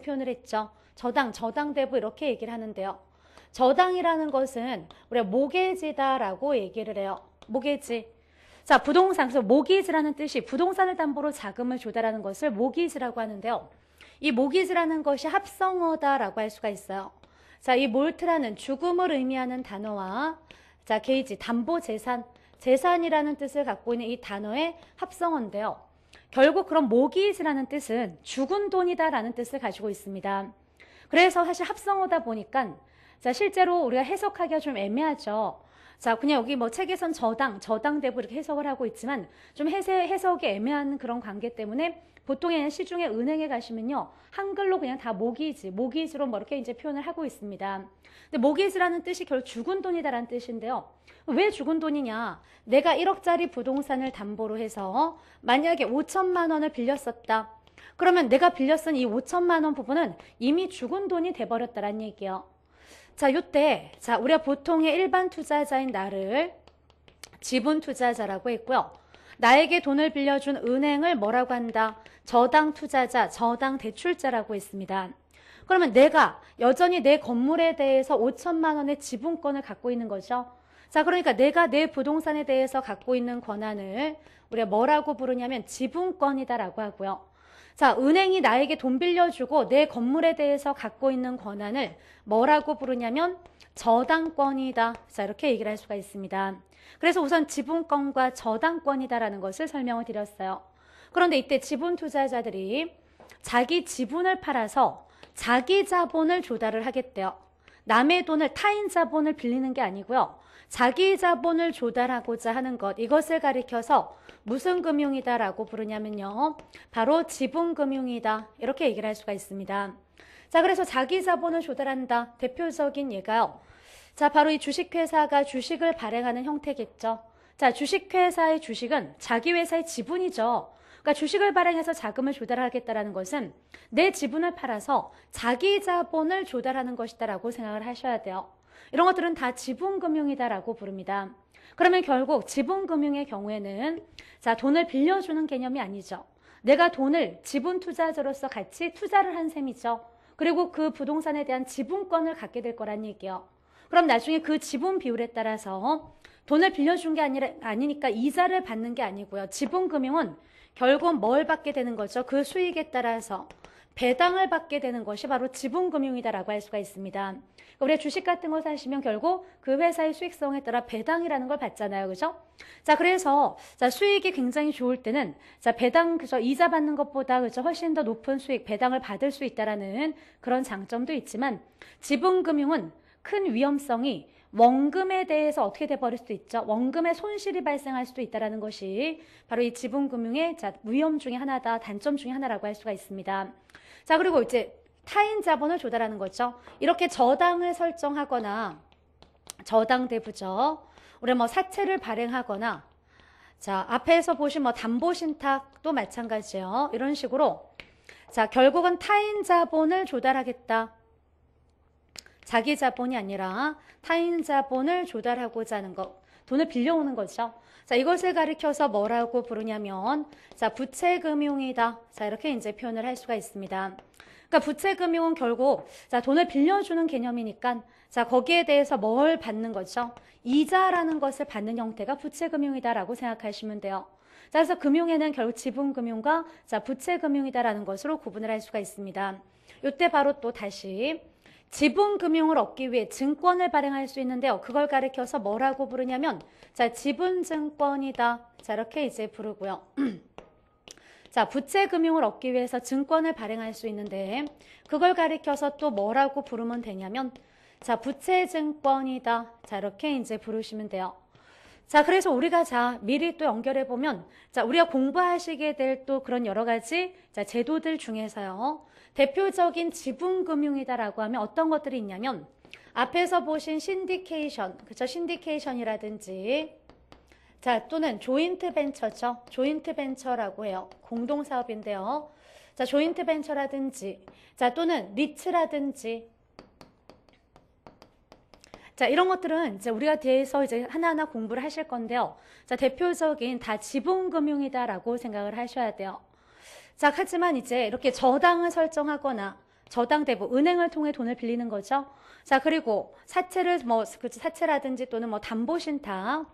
표현을 했죠. 저당, 저당대부 이렇게 얘기를 하는데요. 저당이라는 것은 우리가 모게지다라고 얘기를 해요. 모게지. 자, 부동산, 그래서 모기지라는 뜻이 부동산을 담보로 자금을 조달하는 것을 모기지라고 하는데요. 이 모기지라는 것이 합성어다라고 할 수가 있어요. 자, 이 몰트라는 죽음을 의미하는 단어와 자, 게이지, 담보 재산, 재산이라는 뜻을 갖고 있는 이 단어의 합성어인데요. 결국 그런 모기지라는 뜻은 죽은 돈이다라는 뜻을 가지고 있습니다. 그래서 사실 합성어다 보니까 자, 실제로 우리가 해석하기가 좀 애매하죠. 자, 그냥 여기 뭐 책에선 저당대부 이렇게 해석을 하고 있지만 좀 해석이 애매한 그런 관계 때문에 보통에는 시중에 은행에 가시면요. 한글로 그냥 다 모기지로 뭐 이렇게 이제 표현을 하고 있습니다. 근데 모기지라는 뜻이 결국 죽은 돈이다라는 뜻인데요. 왜 죽은 돈이냐? 내가 1억짜리 부동산을 담보로 해서 만약에 5천만 원을 빌렸었다. 그러면 내가 빌렸은 이 5천만 원 부분은 이미 죽은 돈이 돼버렸다라는 얘기예요. 자, 요때 자, 우리가 보통의 일반 투자자인 나를 지분 투자자라고 했고요. 나에게 돈을 빌려준 은행을 뭐라고 한다? 저당 투자자, 저당 대출자라고 했습니다. 그러면 내가 여전히 내 건물에 대해서 5천만 원의 지분권을 갖고 있는 거죠. 자, 그러니까 내가 내 부동산에 대해서 갖고 있는 권한을 우리가 뭐라고 부르냐면 지분권이다라고 하고요. 자, 은행이 나에게 돈 빌려주고 내 건물에 대해서 갖고 있는 권한을 뭐라고 부르냐면 저당권이다. 자, 이렇게 얘기를 할 수가 있습니다. 그래서 우선 지분권과 저당권이다라는 것을 설명을 드렸어요. 그런데 이때 지분 투자자들이 자기 지분을 팔아서 자기 자본을 조달을 하겠대요. 남의 돈을 타인 자본을 빌리는 게 아니고요. 자기 자본을 조달하고자 하는 것, 이것을 가리켜서 무슨 금융이다라고 부르냐면요. 바로 지분금융이다. 이렇게 얘기를 할 수가 있습니다. 자, 그래서 자기 자본을 조달한다. 대표적인 예가요. 자, 바로 이 주식회사가 주식을 발행하는 형태겠죠. 자, 주식회사의 주식은 자기 회사의 지분이죠. 그러니까 주식을 발행해서 자금을 조달하겠다라는 것은 내 지분을 팔아서 자기 자본을 조달하는 것이다라고 생각을 하셔야 돼요. 이런 것들은 다 지분금융이다라고 부릅니다. 그러면 결국 지분금융의 경우에는 자, 돈을 빌려주는 개념이 아니죠. 내가 돈을 지분 투자자로서 같이 투자를 한 셈이죠. 그리고 그 부동산에 대한 지분권을 갖게 될 거란 얘기예요. 그럼 나중에 그 지분 비율에 따라서 돈을 빌려준 게 아니니까 이자를 받는 게 아니고요. 지분금융은 결국 뭘 받게 되는 거죠? 그 수익에 따라서 배당을 받게 되는 것이 바로 지분금융이다라고 할 수가 있습니다. 우리가 주식 같은 거 사시면 결국 그 회사의 수익성에 따라 배당이라는 걸 받잖아요. 그죠? 자, 그래서 자, 수익이 굉장히 좋을 때는 자, 배당 그죠? 이자 받는 것보다 그죠? 훨씬 더 높은 수익, 배당을 받을 수 있다라는 그런 장점도 있지만 지분금융은 큰 위험성이 원금에 대해서 어떻게 돼버릴 수도 있죠. 원금의 손실이 발생할 수도 있다는 것이 바로 이 지분금융의 위험 중에 하나다, 단점 중에 하나라고 할 수가 있습니다. 자, 그리고 이제 타인 자본을 조달하는 거죠. 이렇게 저당을 설정하거나 저당대부죠. 우리 뭐 사채를 발행하거나 자, 앞에서 보신 뭐 담보신탁도 마찬가지예요. 이런 식으로 자, 결국은 타인 자본을 조달하겠다. 자기 자본이 아니라 타인 자본을 조달하고자 하는 것, 돈을 빌려오는 거죠. 자, 이것을 가리켜서 뭐라고 부르냐면 자, 부채금융이다. 자, 이렇게 이제 표현을 할 수가 있습니다. 그러니까 부채금융은 결국 자, 돈을 빌려주는 개념이니까 자, 거기에 대해서 뭘 받는 거죠? 이자라는 것을 받는 형태가 부채금융이다라고 생각하시면 돼요. 자, 그래서 금융에는 결국 지분금융과 자, 부채금융이다라는 것으로 구분을 할 수가 있습니다. 이때 바로 또 다시 지분금융을 얻기 위해 증권을 발행할 수 있는데요. 그걸 가리켜서 뭐라고 부르냐면 자, 지분증권이다. 자, 이렇게 이제 부르고요. 자, 부채금융을 얻기 위해서 증권을 발행할 수 있는데 그걸 가리켜서 또 뭐라고 부르면 되냐면 자, 부채증권이다. 자, 이렇게 이제 부르시면 돼요. 자, 그래서 우리가 자, 미리 또 연결해 보면 자, 우리가 공부하시게 될 또 그런 여러 가지 자, 제도들 중에서요. 대표적인 지분금융이다라고 하면 어떤 것들이 있냐면 앞에서 보신 신디케이션, 그쵸? 신디케이션이라든지 자, 또는 조인트 벤처죠. 조인트 벤처라고 해요. 공동사업인데요. 자, 조인트 벤처라든지 자, 또는 리츠라든지 자, 이런 것들은 이제 우리가 뒤에서 이제 하나하나 공부를 하실 건데요. 자, 대표적인 다 지분금융이다라고 생각을 하셔야 돼요. 자, 하지만 이제 이렇게 저당을 설정하거나 저당대부, 은행을 통해 돈을 빌리는 거죠. 자, 그리고 사채를 사채라든지 또는 담보신탁.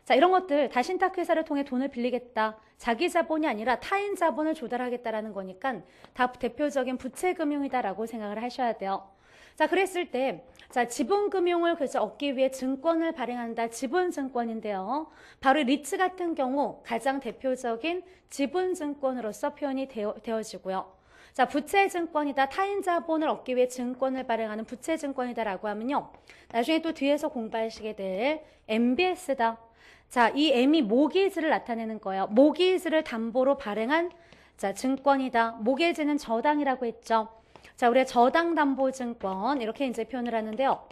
자, 이런 것들 다 신탁회사를 통해 돈을 빌리겠다. 자기 자본이 아니라 타인 자본을 조달하겠다라는 거니까 다 대표적인 부채금융이다라고 생각을 하셔야 돼요. 자, 그랬을 때, 자, 지분금융을 얻기 위해 증권을 발행한다. 지분증권인데요. 바로 리츠 같은 경우 가장 대표적인 지분증권으로서 표현이 되어지고요. 자, 부채증권이다. 타인 자본을 얻기 위해 증권을 발행하는 부채증권이다라고 하면요. 나중에 또 뒤에서 공부하시게 될 MBS다. 자, 이 M이 모기지를 나타내는 거예요. 모기지를 담보로 발행한 자, 증권이다. 모기지는 저당이라고 했죠. 자, 우리가 저당담보증권 이렇게 이제 표현을 하는데요.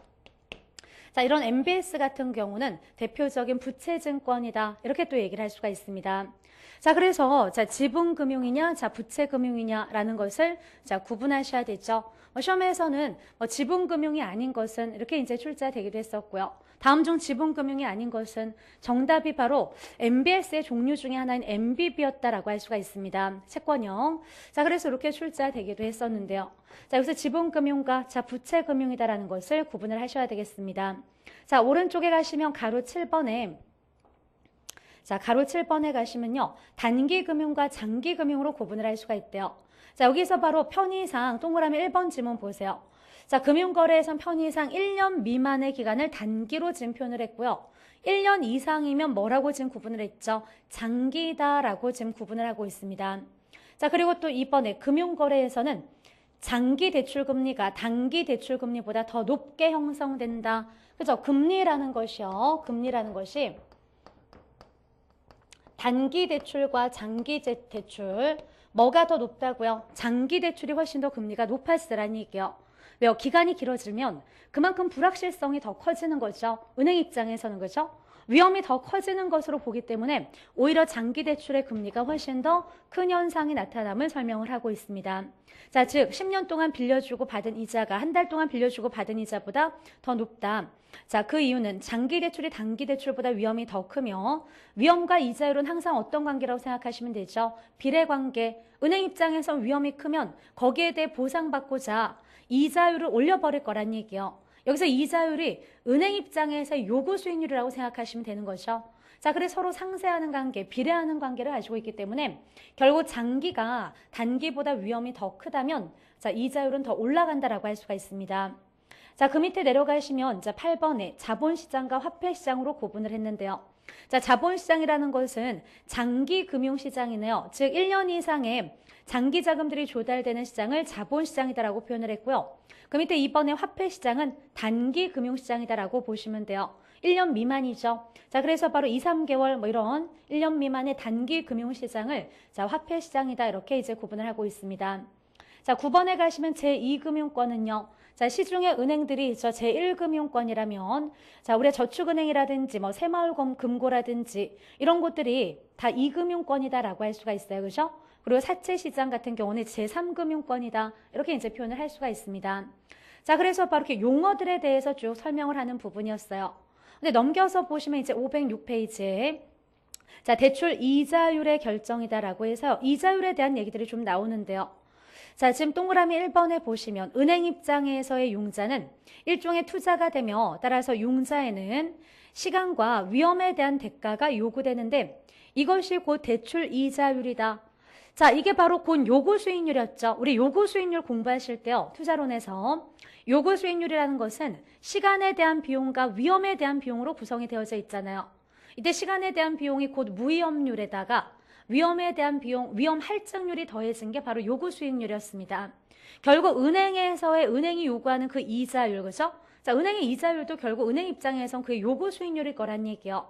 자, 이런 MBS 같은 경우는 대표적인 부채증권이다. 이렇게 또 얘기를 할 수가 있습니다. 자, 그래서 자, 지분금융이냐, 자, 부채금융이냐라는 것을 자, 구분하셔야 되죠. 시험에서는 지분금융이 아닌 것은 이렇게 이제 출제되기도 했었고요. 다음 중 지분금융이 아닌 것은 정답이 바로 MBS의 종류 중에 하나인 MBB였다라고 할 수가 있습니다. 채권형. 자, 그래서 이렇게 출제되기도 했었는데요. 자, 여기서 지분금융과 자, 부채금융이다라는 것을 구분을 하셔야 되겠습니다. 자, 오른쪽에 가시면 가로 7번에 자, 가로 7번에 가시면요. 단기금융과 장기금융으로 구분을 할 수가 있대요. 자, 여기서 바로 편의상 동그라미 1번 지문 보세요. 자, 금융거래에선 편의상 1년 미만의 기간을 단기로 지금 표현을 했고요. 1년 이상이면 뭐라고 지금 구분을 했죠? 장기다라고 지금 구분을 하고 있습니다. 자, 그리고 또 이번에 금융거래에서는 장기 대출금리가 단기 대출금리보다 더 높게 형성된다. 그죠? 금리라는 것이요. 금리라는 것이 단기 대출과 장기 대출 뭐가 더 높다고요? 장기 대출이 훨씬 더 금리가 높았으라는 얘기예요. 왜요? 기간이 길어지면 그만큼 불확실성이 더 커지는 거죠. 은행 입장에서는 그죠? 위험이 더 커지는 것으로 보기 때문에 오히려 장기 대출의 금리가 훨씬 더 큰 현상이 나타남을 설명을 하고 있습니다. 자, 즉 10년 동안 빌려주고 받은 이자가 한 달 동안 빌려주고 받은 이자보다 더 높다. 자, 그 이유는 장기 대출이 단기 대출보다 위험이 더 크며 위험과 이자율은 항상 어떤 관계라고 생각하시면 되죠? 비례관계. 은행 입장에서 위험이 크면 거기에 대해 보상받고자 이자율을 올려버릴 거란 얘기예요. 여기서 이자율이 은행 입장에서 요구 수익률이라고 생각하시면 되는 거죠. 자, 그래서 서로 상쇄하는 관계, 비례하는 관계를 가지고 있기 때문에 결국 장기가 단기보다 위험이 더 크다면 자, 이자율은 더 올라간다라고 할 수가 있습니다. 자, 그 밑에 내려가시면 자, 8번에 자본시장과 화폐시장으로 구분을 했는데요. 자, 자본시장이라는 것은 장기 금융시장이네요. 즉 1년 이상의 장기 자금들이 조달되는 시장을 자본시장이다라고 표현을 했고요. 그 밑에 이번에 화폐시장은 단기 금융시장이다라고 보시면 돼요. 1년 미만이죠. 자, 그래서 바로 2, 3개월 이런 1년 미만의 단기 금융시장을 자, 화폐시장이다 이렇게 이제 구분을 하고 있습니다. 자, 9번에 가시면 제2금융권은요. 자, 시중의 은행들이 저 제1금융권이라면 자, 우리가 저축은행이라든지 새마을금고라든지 이런 곳들이 다 2금융권이다라고 할 수가 있어요. 그죠? 그리고 사채시장 같은 경우는 제3금융권이다. 이렇게 이제 표현을 할 수가 있습니다. 자, 그래서 바로 이렇게 용어들에 대해서 쭉 설명을 하는 부분이었어요. 근데 넘겨서 보시면 이제 506페이지에 자, 대출 이자율의 결정이다라고 해서 이자율에 대한 얘기들이 좀 나오는데요. 자, 지금 동그라미 1번에 보시면 은행 입장에서의 융자는 일종의 투자가 되며 따라서 융자에는 시간과 위험에 대한 대가가 요구되는데 이것이 곧 대출 이자율이다. 자, 이게 바로 곧 요구 수익률이었죠. 우리 요구 수익률 공부하실 때요. 투자론에서 요구 수익률이라는 것은 시간에 대한 비용과 위험에 대한 비용으로 구성이 되어져 있잖아요. 이때 시간에 대한 비용이 곧 무위험률에다가 위험에 대한 비용, 위험 할증률이 더해진 게 바로 요구 수익률이었습니다. 결국 은행이 요구하는 그 이자율, 그죠? 자, 은행의 이자율도 결국 은행 입장에선 그게 요구 수익률일 거란 얘기예요.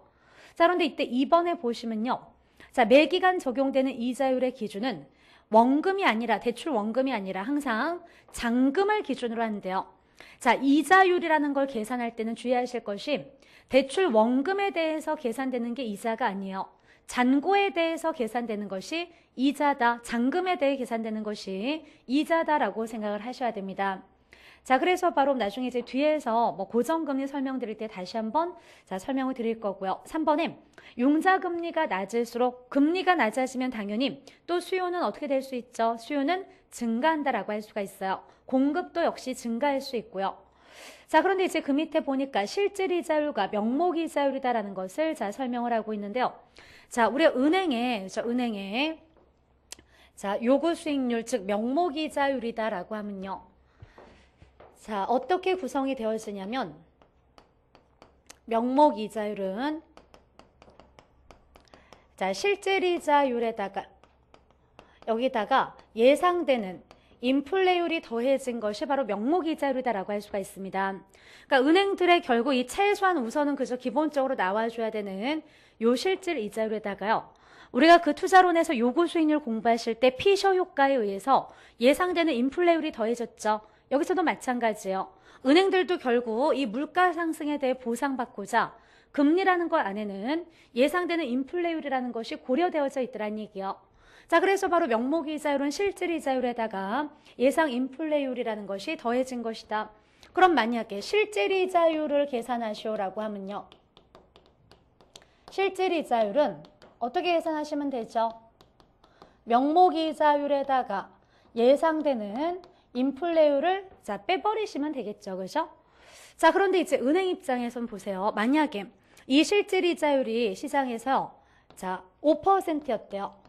자, 그런데 이때 2번에 보시면요. 자, 매기간 적용되는 이자율의 기준은 원금이 아니라, 대출 원금이 아니라 항상 잔금을 기준으로 하는데요. 자, 이자율이라는 걸 계산할 때는 주의하실 것이 대출 원금에 대해서 계산되는 게 이자가 아니에요. 잔고에 대해서 계산되는 것이 이자다. 잔금에 대해 계산되는 것이 이자다라고 생각을 하셔야 됩니다. 자, 그래서 바로 나중에 이제 뒤에서 고정금리 설명드릴 때 다시 한번 자, 설명을 드릴 거고요. 3번에 융자금리가 낮을수록 금리가 낮아지면 당연히 또 수요는 어떻게 될 수 있죠? 수요는 증가한다라고 할 수가 있어요. 공급도 역시 증가할 수 있고요. 자, 그런데 이제 그 밑에 보니까 실질이자율과 명목이자율이다라는 것을 자, 설명을 하고 있는데요. 자, 우리 은행에 자, 요구 수익률, 즉 명목이자율이다라고 하면요. 자, 어떻게 구성이 되어지냐면 명목이자율은 자, 실질이자율에다가 여기다가 예상되는 인플레율이 더해진 것이 바로 명목이자율이다라고 할 수가 있습니다. 그러니까 은행들의 결국 이 최소한 우선은 그저 기본적으로 나와줘야 되는 요 실질이자율에다가요. 우리가 그 투자론에서 요구 수익률 공부하실 때 피셔 효과에 의해서 예상되는 인플레율이 더해졌죠. 여기서도 마찬가지예요. 은행들도 결국 이 물가 상승에 대해 보상받고자 금리라는 것 안에는 예상되는 인플레율이라는 것이 고려되어져 있더란 얘기요. 자, 그래서 바로 명목이자율은 실질이자율에다가 예상 인플레율이라는 것이 더해진 것이다. 그럼 만약에 실질이자율을 계산하시오라고 하면요. 실질이자율은 어떻게 계산하시면 되죠? 명목이자율에다가 예상되는 인플레율을 자, 빼버리시면 되겠죠. 그죠? 자, 그런데 이제 은행 입장에선 보세요. 만약에 이 실질이자율이 시장에서 자, 5%였대요.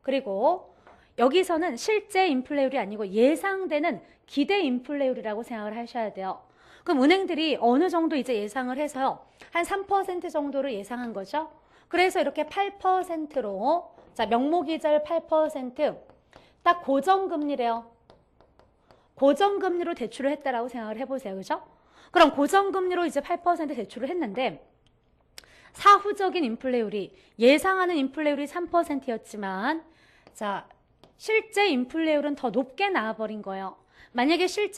그리고 여기서는 실제 인플레율이 아니고 예상되는 기대 인플레율이라고 생각을 하셔야 돼요. 그럼 은행들이 어느 정도 이제 예상을 해서요. 한 3% 정도를 예상한 거죠. 그래서 이렇게 8%로 자, 명목이자율 8% 딱 고정금리래요. 고정금리로 대출을 했다라고 생각을 해보세요. 그죠? 그럼 고정금리로 이제 8% 대출을 했는데 사후적인 인플레율이 예상하는 인플레율이 3%였지만 자, 실제 인플레율은 더 높게 나와버린 거예요. 만약에 실제